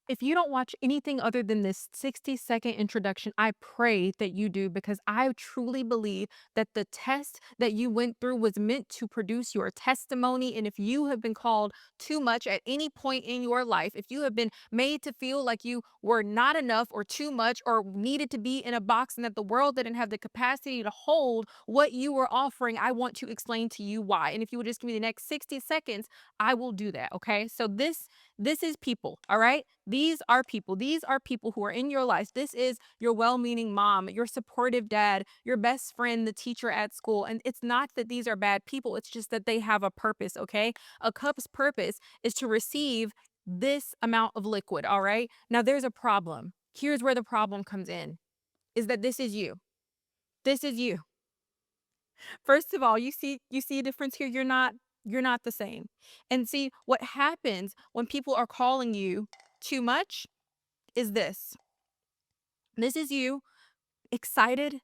If you don't watch anything other than this 60-second introduction, I pray that you do because I truly believe that the test that you went through was meant to produce your testimony. And if you have been called too much at any point in your life, if you have been made to feel like you were not enough or too much or needed to be in a box and that the world didn't have the capacity to hold what you were offering, I want to explain to you why. And if you would just give me the next 60 seconds, I will do that. Okay. So this is people, all right? These are people. These are people who are in your life. This is your well meaning mom, your supportive dad, your best friend, the teacher at school. And it's not that these are bad people, it's just that they have a purpose, okay? A cup's purpose is to receive this amount of liquid, all right? Now, there's a problem. Here's where the problem comes in is that this is you. This is you. First of all, you see a difference here. You're not the same. And see what happens when people are calling you too much is this. This is you excited,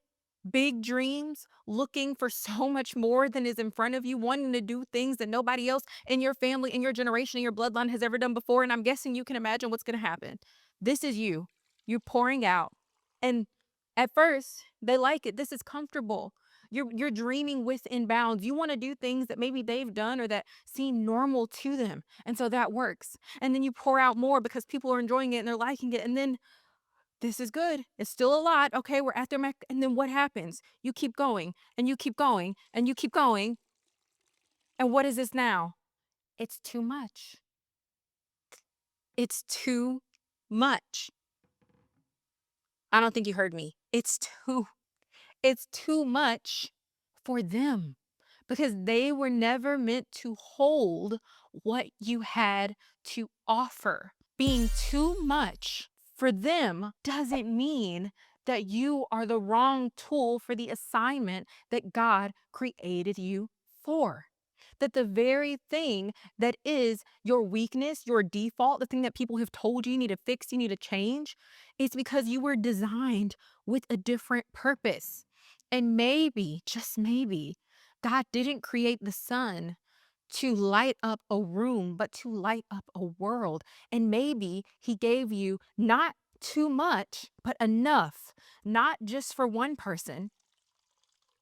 big dreams, looking for so much more than is in front of you, wanting to do things that nobody else in your family, in your generation, in your bloodline has ever done before. And I'm guessing you can imagine what's going to happen. This is you. You're pouring out. And at first, they like it. This is comfortable. You're dreaming within bounds. You want to do things that maybe they've done or that seem normal to them. And so that works. And then you pour out more because people are enjoying it and they're liking it. And then this is good. It's still a lot. Okay, we're at their max. And then what happens? You keep going and you keep going and you keep going. And what is this now? It's too much. It's too much. I don't think you heard me. It's too much for them because they were never meant to hold what you had to offer. Being too much for them doesn't mean that you are the wrong tool for the assignment that God created you for. That the very thing that is your weakness, your default, the thing that people have told you you need to fix, you need to change, is because you were designed with a different purpose. And maybe, just maybe, God didn't create the sun to light up a room, but to light up a world. And maybe He gave you not too much, but enough, not just for one person,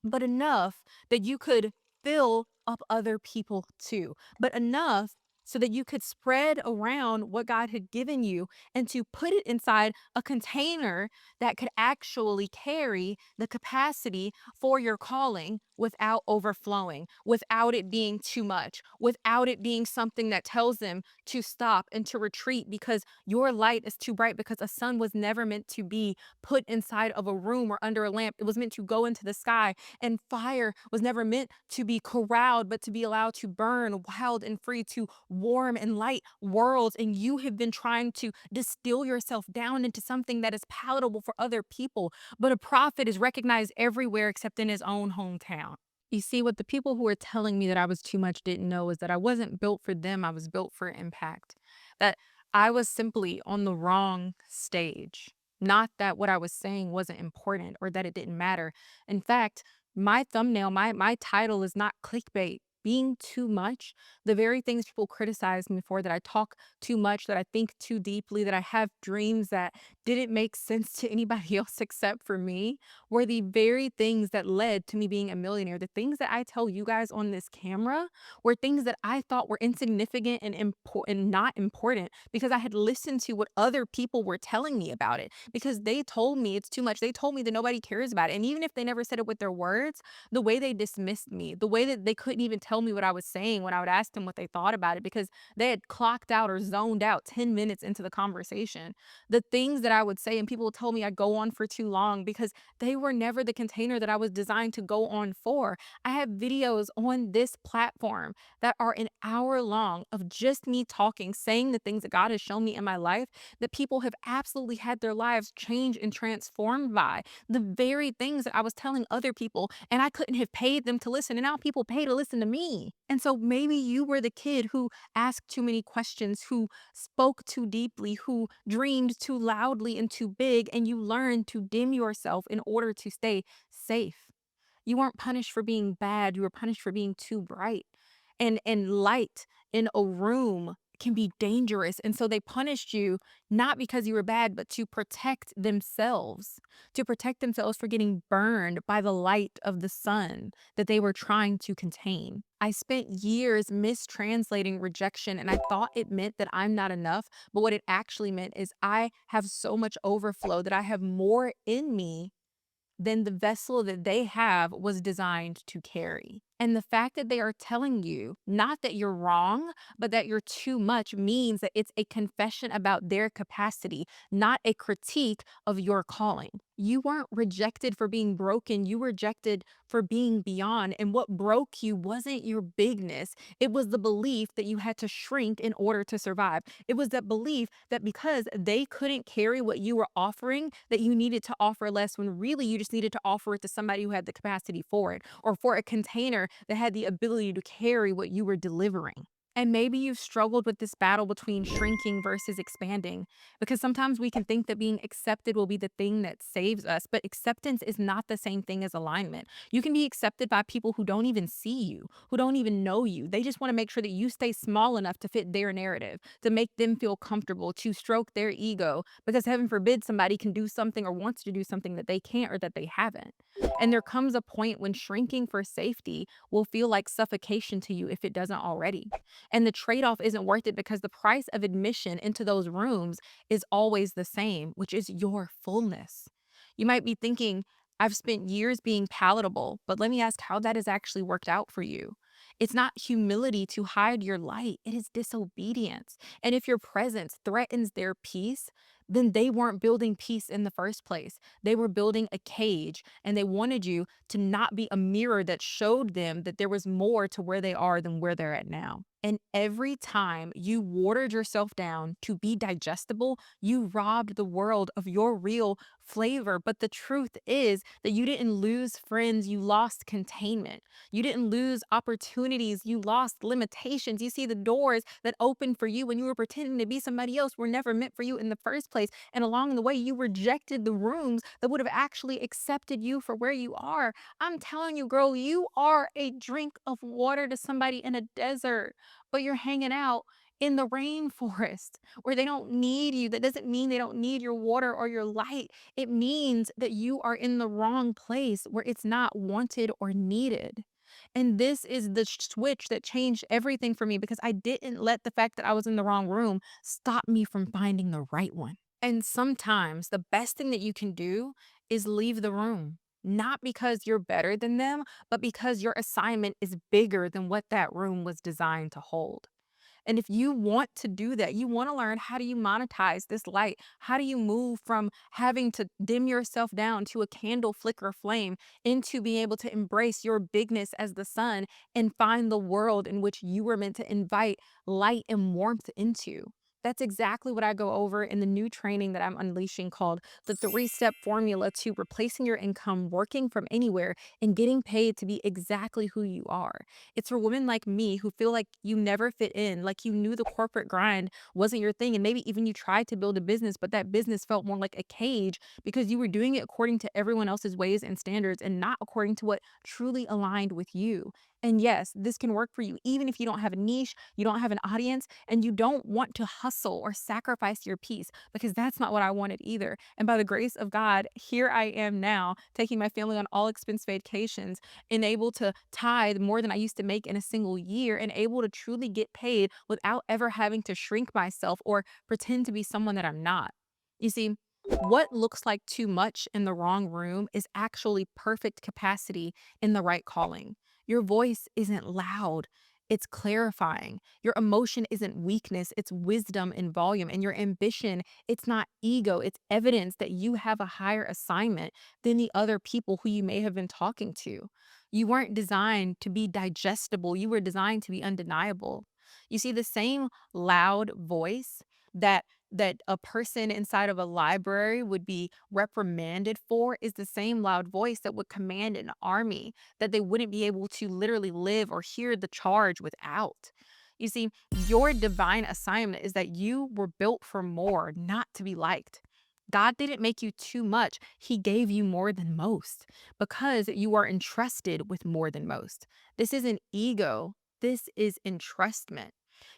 but enough that you could fill up other people too, but enough so that you could spread around what God had given you and to put it inside a container that could actually carry the capacity for your calling without overflowing, without it being too much, without it being something that tells them to stop and to retreat because your light is too bright, because a sun was never meant to be put inside of a room or under a lamp. It was meant to go into the sky, and fire was never meant to be corralled, but to be allowed to burn wild and free, to warm and light worlds. And you have been trying to distill yourself down into something that is palatable for other people. But a prophet is recognized everywhere except in his own hometown. You see, what the people who were telling me that I was too much didn't know is that I wasn't built for them, I was built for impact. That I was simply on the wrong stage. Not that what I was saying wasn't important or that it didn't matter. In fact, my thumbnail, my title is not clickbait. Being too much, the very things people criticize me for, that I talk too much, that I think too deeply, that I have dreams that didn't make sense to anybody else except for me, were the very things that led to me being a millionaire. The things that I tell you guys on this camera were things that I thought were insignificant and important, not important, because I had listened to what other people were telling me about it, because they told me it's too much. They told me that nobody cares about it. And even if they never said it with their words, the way they dismissed me, the way that they couldn't even tell me what I was saying when I would ask them what they thought about it, because they had clocked out or zoned out 10 minutes into the conversation. The things that I would say, and people told me I go on for too long because they were never the container that I was designed to go on for. I have videos on this platform that are an hour long of just me talking, saying the things that God has shown me in my life that people have absolutely had their lives changed and transformed by. The very things that I was telling other people, and I couldn't have paid them to listen. And now people pay to listen to me. And so maybe you were the kid who asked too many questions, who spoke too deeply, who dreamed too loudly and too big, and you learned to dim yourself in order to stay safe. You weren't punished for being bad, you were punished for being too bright. And light in a room can be dangerous. And so they punished you not because you were bad, but to protect themselves for getting burned by the light of the sun that they were trying to contain. I spent years mistranslating rejection and I thought it meant that I'm not enough. But what it actually meant is I have so much overflow that I have more in me than the vessel that they have was designed to carry. And the fact that they are telling you not that you're wrong, but that you're too much means that it's a confession about their capacity, not a critique of your calling. You weren't rejected for being broken, you were rejected for being beyond. And what broke you wasn't your bigness, it was the belief that you had to shrink in order to survive. It was that belief that because they couldn't carry what you were offering, that you needed to offer less when really you just needed to offer it to somebody who had the capacity for it, or for a container that had the ability to carry what you were delivering. And maybe you've struggled with this battle between shrinking versus expanding, because sometimes we can think that being accepted will be the thing that saves us, but acceptance is not the same thing as alignment. You can be accepted by people who don't even see you, who don't even know you. They just want to make sure that you stay small enough to fit their narrative, to make them feel comfortable, to stroke their ego, because heaven forbid somebody can do something or wants to do something that they can't or that they haven't. And there comes a point when shrinking for safety will feel like suffocation to you if it doesn't already. And the trade off isn't worth it because the price of admission into those rooms is always the same, which is your fullness. You might be thinking, I've spent years being palatable, but let me ask how that has actually worked out for you. It's not humility to hide your light, it is disobedience. And if your presence threatens their peace, then they weren't building peace in the first place. They were building a cage and they wanted you to not be a mirror that showed them that there was more to where they are than where they're at now. And every time you watered yourself down to be digestible, you robbed the world of your real flavor. But the truth is that you didn't lose friends, you lost containment. You didn't lose opportunities, you lost limitations. You see, the doors that opened for you when you were pretending to be somebody else were never meant for you in the first place. And along the way, you rejected the rooms that would have actually accepted you for where you are. I'm telling you, girl, you are a drink of water to somebody in a desert, but you're hanging out in the rainforest where they don't need you. That doesn't mean they don't need your water or your light. It means that you are in the wrong place where it's not wanted or needed. And this is the switch that changed everything for me because I didn't let the fact that I was in the wrong room stop me from finding the right one. And sometimes the best thing that you can do is leave the room. Not because you're better than them, but because your assignment is bigger than what that room was designed to hold. And if you want to do that, you want to learn how do you monetize this light? How do you move from having to dim yourself down to a candle flicker flame into being able to embrace your bigness as the sun and find the world in which you were meant to invite light and warmth into? That's exactly what I go over in the new training that I'm unleashing called the 3-step formula to replacing your income, working from anywhere, and getting paid to be exactly who you are. It's for women like me who feel like you never fit in, like you knew the corporate grind wasn't your thing. And maybe even you tried to build a business, but that business felt more like a cage because you were doing it according to everyone else's ways and standards and not according to what truly aligned with you. And yes, this can work for you, even if you don't have a niche, you don't have an audience, and you don't want to hustle or sacrifice your peace, because that's not what I wanted either. And by the grace of God, here I am now, taking my family on all expense vacations and able to tithe more than I used to make in a single year and able to truly get paid without ever having to shrink myself or pretend to be someone that I'm not. You see, what looks like too much in the wrong room is actually perfect capacity in the right calling. Your voice isn't loud, it's clarifying. Your emotion isn't weakness, it's wisdom and volume. And your ambition, it's not ego, it's evidence that you have a higher assignment than the other people who you may have been talking to. You weren't designed to be digestible, you were designed to be undeniable. You see, the same loud voice that a person inside of a library would be reprimanded for is the same loud voice that would command an army that they wouldn't be able to literally live or hear the charge without. You see, your divine assignment is that you were built for more, not to be liked. God didn't make you too much. He gave you more than most because you are entrusted with more than most. This isn't ego. This is entrustment.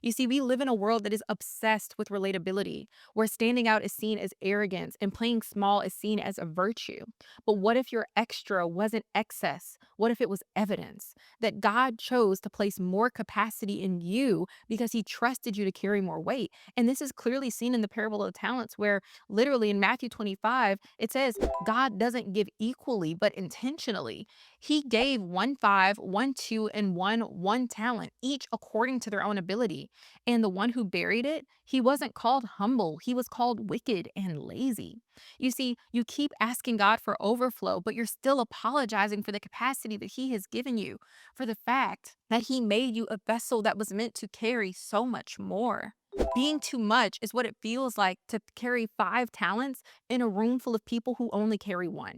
You see, we live in a world that is obsessed with relatability, where standing out is seen as arrogance and playing small is seen as a virtue. But what if your extra wasn't excess? What if it was evidence that God chose to place more capacity in you because he trusted you to carry more weight? And this is clearly seen in the parable of the talents, where literally in Matthew 25, it says, God doesn't give equally, but intentionally. He gave one five, one two, and one talent, each according to their own ability. And the one who buried it, he wasn't called humble, he was called wicked and lazy. You see, you keep asking God for overflow, but you're still apologizing for the capacity that he has given you, for the fact that he made you a vessel that was meant to carry so much more. Being too much is what it feels like to carry 5 talents in a room full of people who only carry one.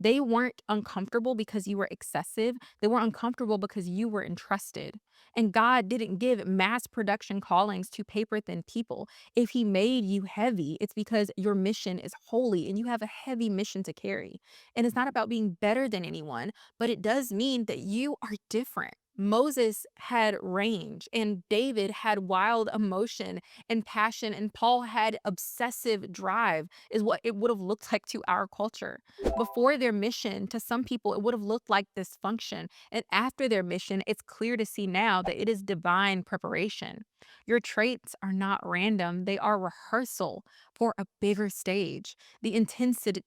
They weren't uncomfortable because you were excessive. They were uncomfortable because you were entrusted. And God didn't give mass production callings to paper thin people. If He made you heavy, it's because your mission is holy and you have a heavy mission to carry. And it's not about being better than anyone, but it does mean that you are different. Moses had range, and David had wild emotion and passion, and Paul had obsessive drive, is what it would have looked like to our culture. Before their mission, to some people, it would have looked like dysfunction. And after their mission, it's clear to see now that it is divine preparation. Your traits are not random, they are rehearsal for a bigger stage. The intensity,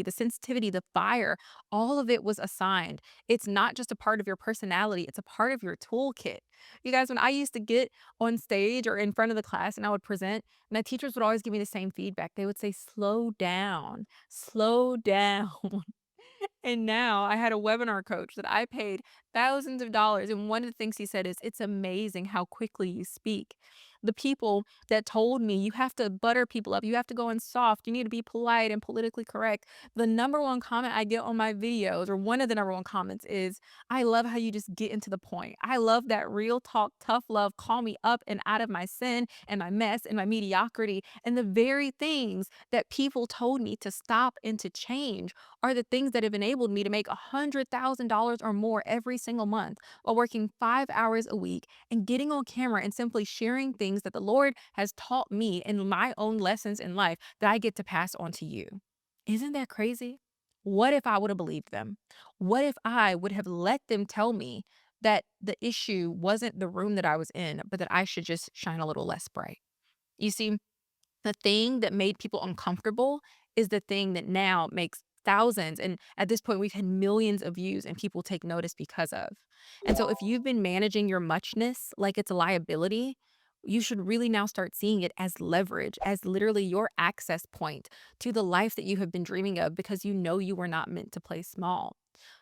the sensitivity, the fire, all of it was assigned. It's not just a part of your personality, it's a part of your toolkit. You guys, when I used to get on stage or in front of the class and I would present, my teachers would always give me the same feedback. They would say, slow down, slow down. And now I had a webinar coach that I paid thousands of dollars. And one of the things he said is, it's amazing how quickly you speak. The people that told me you have to butter people up, you have to go in soft, you need to be polite and politically correct. The number one comment I get on my videos, or one of the number one comments, is, I love how you just get into the point. I love that real talk, tough love, call me up and out of my sin and my mess and my mediocrity. And the very things that people told me to stop and to change are the things that have enabled me to make $100,000 or more every single month while working 5 hours a week and getting on camera and simply sharing things that the Lord has taught me in my own lessons in life that I get to pass on to you. Isn't that crazy? What if I would have believed them? What if I would have let them tell me that the issue wasn't the room that I was in, but that I should just shine a little less bright? You see, the thing that made people uncomfortable is the thing that now makes thousands, and at this point, we've had millions of views and people take notice because of. And so if you've been managing your muchness like it's a liability, you should really now start seeing it as leverage, as literally your access point to the life that you have been dreaming of, because you know you were not meant to play small.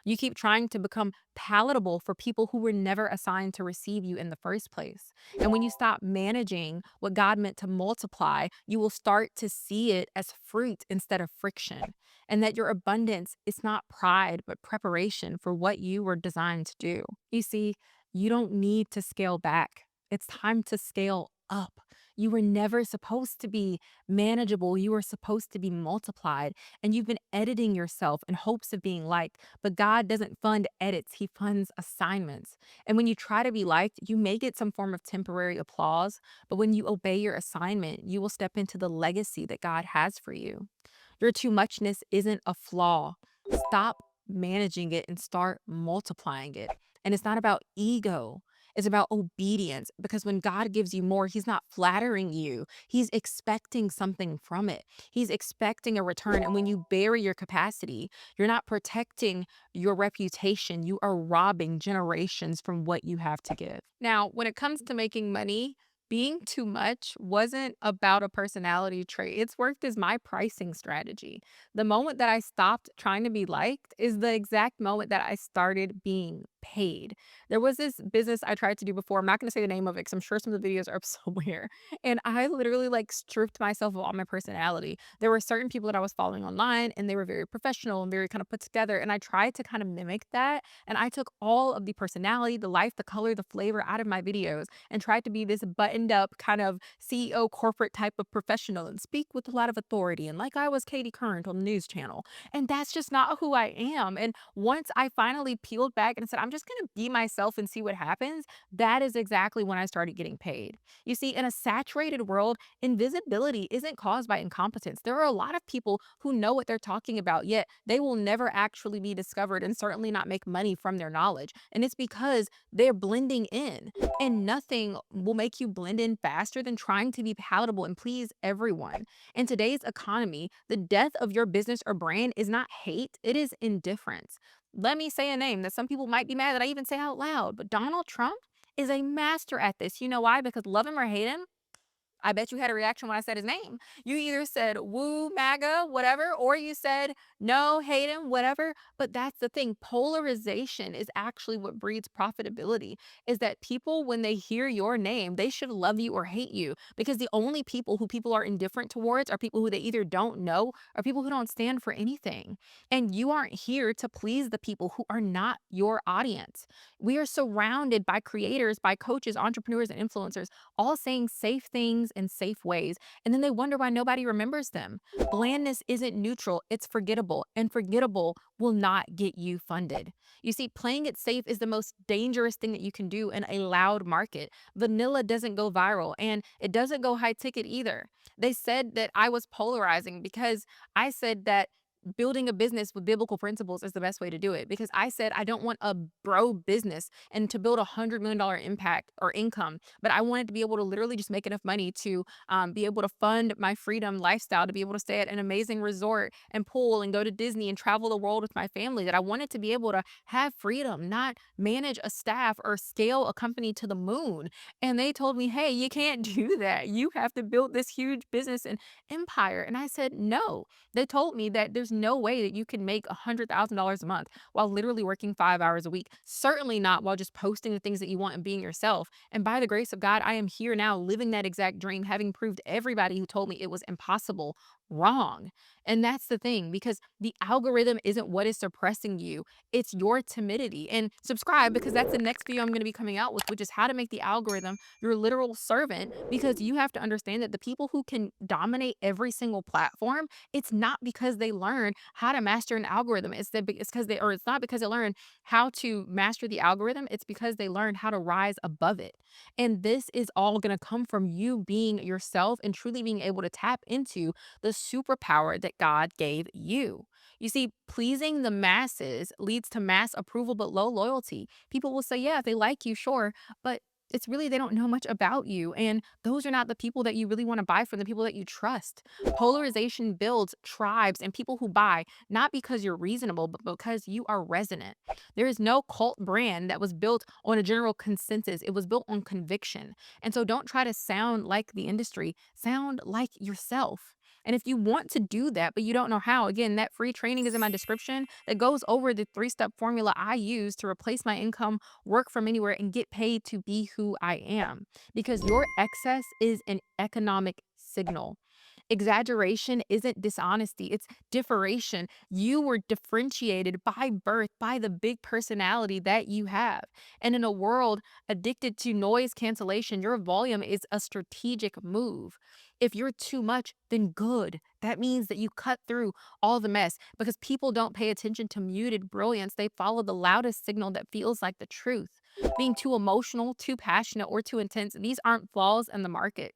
You keep trying to become palatable for people who were never assigned to receive you in the first place. And when you stop managing what God meant to multiply, you will start to see it as fruit instead of friction. And that your abundance is not pride, but preparation for what you were designed to do. You see, you don't need to scale back. It's time to scale up. You were never supposed to be manageable. You were supposed to be multiplied. And you've been editing yourself in hopes of being liked. But God doesn't fund edits, He funds assignments. And when you try to be liked, you may get some form of temporary applause. But when you obey your assignment, you will step into the legacy that God has for you. Your too muchness isn't a flaw. Stop managing it and start multiplying it. And it's not about ego. It's about obedience, because when God gives you more, He's not flattering you. He's expecting something from it. He's expecting a return. And when you bury your capacity, you're not protecting your reputation. You are robbing generations from what you have to give. Now, when it comes to making money, being too much wasn't about a personality trait. It's worked as my pricing strategy. The moment that I stopped trying to be liked is the exact moment that I started being paid. There was this business I tried to do before. I'm not going to say the name of it because I'm sure some of the videos are up somewhere. And I literally like stripped myself of all my personality. There were certain people that I was following online and they were very professional and very kind of put together. And I tried to kind of mimic that. And I took all of the personality, the life, the color, the flavor out of my videos and tried to be this buttoned up kind of CEO corporate type of professional and speak with a lot of authority. And like I was Katie Current on the news channel. And that's just not who I am. And once I finally peeled back and said, I'm just going to be myself and see what happens, that is exactly when I started getting paid. You see, in a saturated world, invisibility isn't caused by incompetence. There are a lot of people who know what they're talking about, yet they will never actually be discovered and certainly not make money from their knowledge. And it's because they're blending in. And nothing will make you blend in faster than trying to be palatable and please everyone. In today's economy, the death of your business or brand is not hate, it is indifference. Let me say a name that some people might be mad that I even say out loud, but Donald Trump is a master at this. You know why? Because love him or hate him, I bet you had a reaction when I said his name. You either said woo, MAGA, whatever, or you said no, hate him, whatever. But that's the thing. Polarization is actually what breeds profitability. Is that people, when they hear your name, they should love you or hate you because the only people who people are indifferent towards are people who they either don't know or people who don't stand for anything. And you aren't here to please the people who are not your audience. We are surrounded by creators, by coaches, entrepreneurs, and influencers all saying safe things in safe ways, and then they wonder why nobody remembers them. Blandness isn't neutral, it's forgettable, and forgettable will not get you funded. You see, playing it safe is the most dangerous thing that you can do in a loud market. Vanilla doesn't go viral, and it doesn't go high ticket either. They said that I was polarizing because I said that building a business with biblical principles is the best way to do it because I said I don't want a bro business and to build $100 million impact or income, but I wanted to be able to literally just make enough money to be able to fund my freedom lifestyle, to be able to stay at an amazing resort and pool and go to Disney and travel the world with my family. That I wanted to be able to have freedom, not manage a staff or scale a company to the moon. And they told me, hey, you can't do that. You have to build this huge business and empire. And I said, no. They told me that there's no way that you can make $100,000 a month while literally working 5 hours a week. Certainly not while just posting the things that you want and being yourself. And by the grace of God, I am here now living that exact dream, having proved everybody who told me it was impossible wrong. And that's the thing, because the algorithm isn't what is suppressing you, it's your timidity. And subscribe because that's the next video I'm going to be coming out with, which is how to make the algorithm your literal servant. Because you have to understand that the people who can dominate every single platform, it's not because they learned how to master an algorithm. It's because they, or it's not because they learned how to master the algorithm. It's because they learned how to rise above it. And this is all going to come from you being yourself and truly being able to tap into the superpower that God gave you. You see, pleasing the masses leads to mass approval but low loyalty. People will say, yeah, they like you, sure, but it's really they don't know much about you. And those are not the people that you really want to buy from, the people that you trust. Polarization builds tribes and people who buy, not because you're reasonable, but because you are resonant. There is no cult brand that was built on a general consensus, it was built on conviction. And so don't try to sound like the industry, sound like yourself. And if you want to do that, but you don't know how, again, that free training is in my description that goes over the 3 step formula I use to replace my income, work from anywhere, and get paid to be who I am. Because your excess is an economic signal. Exaggeration isn't dishonesty, it's differentiation. You were differentiated by birth by the big personality that you have. And in a world addicted to noise cancellation, your volume is a strategic move. If you're too much, then good. That means that you cut through all the mess because people don't pay attention to muted brilliance. They follow the loudest signal that feels like the truth. Being too emotional, too passionate, or too intense, these aren't flaws in the market.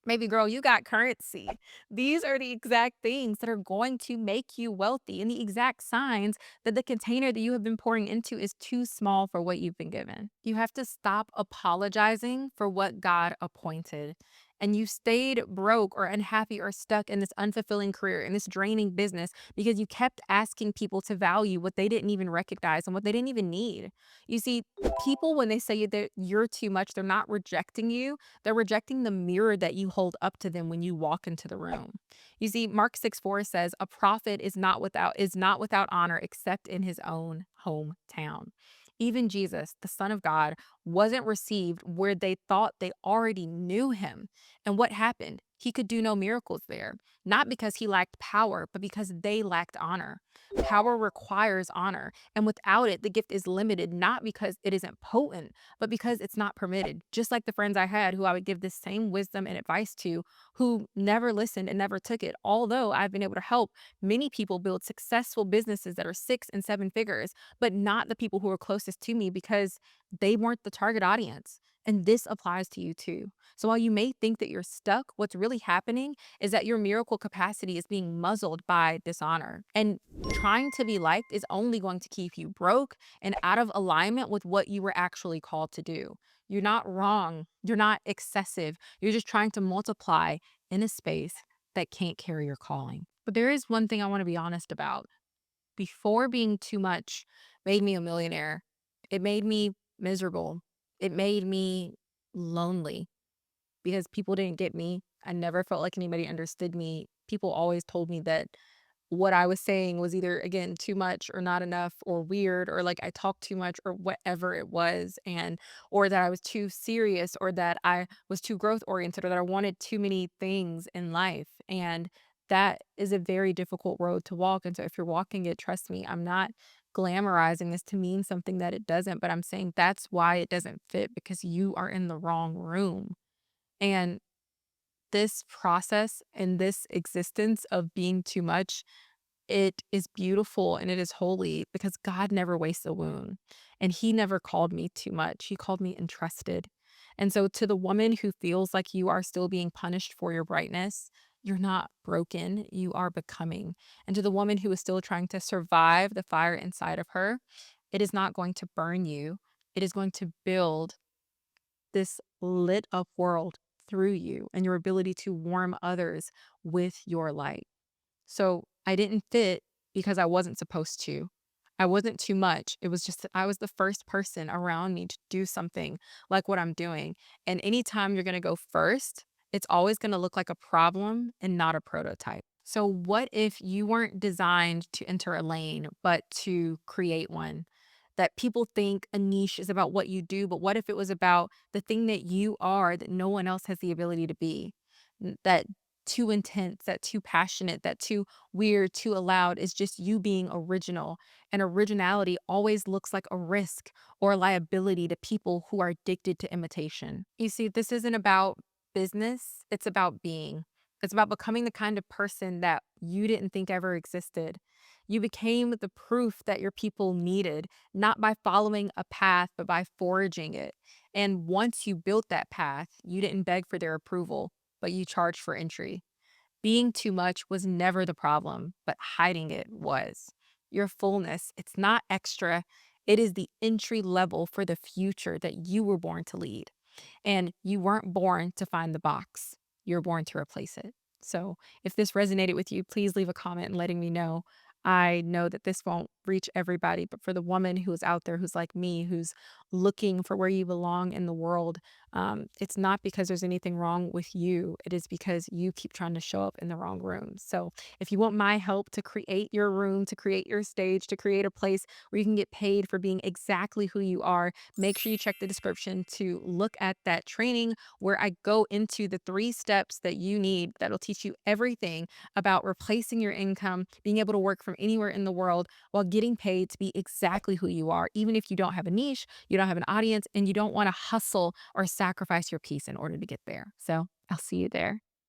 Baby girl, you got currency. These are the exact things that are going to make you wealthy and the exact signs that the container that you have been pouring into is too small for what you've been given. You have to stop apologizing for what God appointed. And you stayed broke or unhappy or stuck in this unfulfilling career, in this draining business, because you kept asking people to value what they didn't even recognize and what they didn't even need. You see, people, when they say that you're too much, they're not rejecting you, they're rejecting the mirror that you hold up to them when you walk into the room. You see, Mark 6:4 says, a prophet is not without honor except in his own hometown. Even Jesus, the Son of God, wasn't received where they thought they already knew him. And what happened? he could do no miracles there, not because he lacked power, but because they lacked honor. Power requires honor, and without it, the gift is limited, not because it isn't potent, but because it's not permitted. Just like the friends I had who I would give this same wisdom and advice to, who never listened and never took it. Although I've been able to help many people build successful businesses that are 6 and 7 figures, but not the people who are closest to me because they weren't the target audience. And this applies to you too. So while you may think that you're stuck, what's really happening is that your miracle capacity is being muzzled by dishonor. And trying to be liked is only going to keep you broke and out of alignment with what you were actually called to do. You're not wrong. You're not excessive. You're just trying to multiply in a space that can't carry your calling. But there is one thing I want to be honest about. Before being too much made me a millionaire, it made me miserable. It made me lonely because people didn't get me. I never felt like anybody understood me. People always told me that what I was saying was either, again, too much or not enough or weird or like I talked too much or whatever it was. And, or that I was too serious or that I was too growth oriented or that I wanted too many things in life. And that is a very difficult road to walk. And so if you're walking it, trust me, I'm not glamorizing this to mean something that it doesn't, but I'm saying that's why it doesn't fit because you are in the wrong room. And this process and this existence of being too much, it is beautiful and it is holy because God never wastes a wound. And He never called me too much. He called me entrusted. And so, to the woman who feels like you are still being punished for your brightness, you're not broken, you are becoming. And to the woman who is still trying to survive the fire inside of her, it is not going to burn you, it is going to build this lit up world through you and your ability to warm others with your light. So I didn't fit because I wasn't supposed to. I wasn't too much. It was just that I was the first person around me to do something like what I'm doing. And anytime you're going to go first, it's always going to look like a problem and not a prototype. So, what if you weren't designed to enter a lane, but to create one? That people think a niche is about what you do, but what if it was about the thing that you are that no one else has the ability to be? That too intense, that too passionate, that too weird, too loud is just you being original. And originality always looks like a risk or a liability to people who are addicted to imitation. You see, this isn't about business, it's about being. It's about becoming the kind of person that you didn't think ever existed. You became the proof that your people needed, not by following a path, but by foraging it. And once you built that path, you didn't beg for their approval, but you charged for entry. Being too much was never the problem, but hiding it was. Your fullness, it's not extra. It is the entry level for the future that you were born to lead. And you weren't born to find the box, you're born to replace it. So if this resonated with you, please leave a comment and letting me know. I know that this won't reach everybody, but for the woman who is out there who's like me, who's looking for where you belong in the world, it's not because there's anything wrong with you. It is because you keep trying to show up in the wrong room. So if you want my help to create your room, to create your stage, to create a place where you can get paid for being exactly who you are, make sure you check the description to look at that training where I go into the 3 steps that you need that'll teach you everything about replacing your income, being able to work from anywhere in the world while getting paid to be exactly who you are, even if you don't have a niche, you don't have an audience, and you don't want to hustle or sacrifice your peace in order to get there. So I'll see you there.